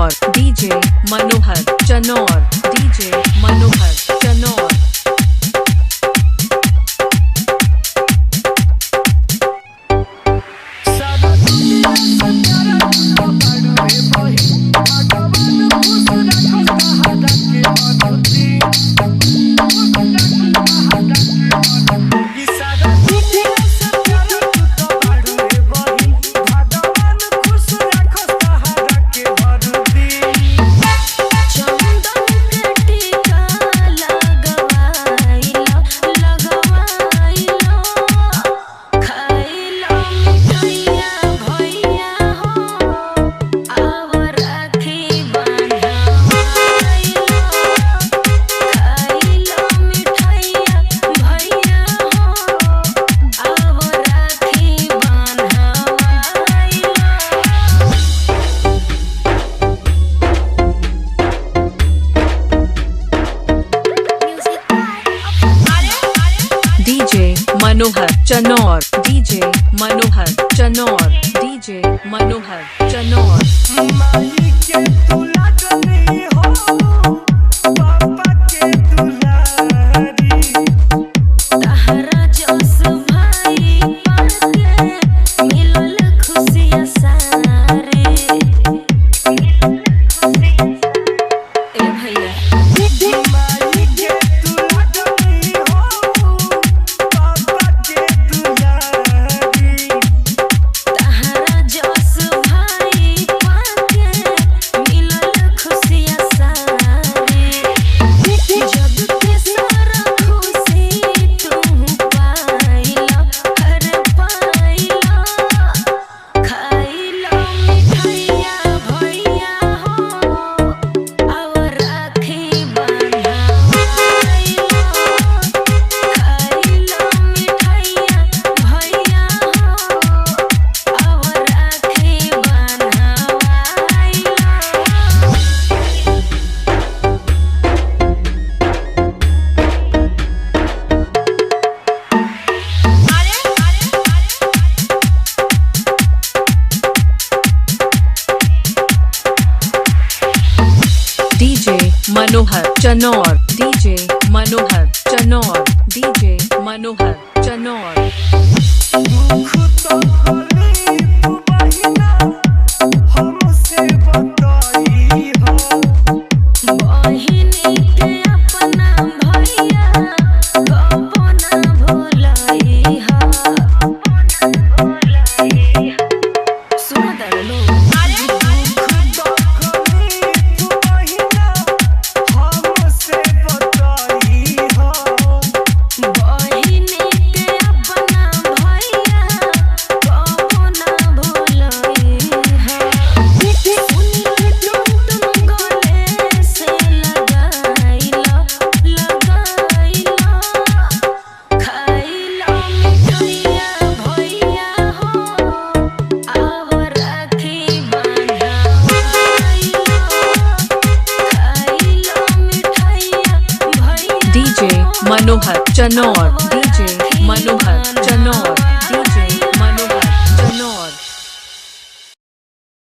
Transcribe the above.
Chanaur DJ मनोहर Chanaur DJ मनोहर चनौर। मनोहर Chanaur DJ मनोहर Chanaur DJ मनोहर चनौर। माई के दुलारी हो पापा के दुलारी तहरा जस भाई पाके मिलल खुशियां सारे ए भैया मनोहर चनौर डीजे मनोहर चनौर डीजे मनोहर चनौर। मनोहर चनौर डीजे मनोहर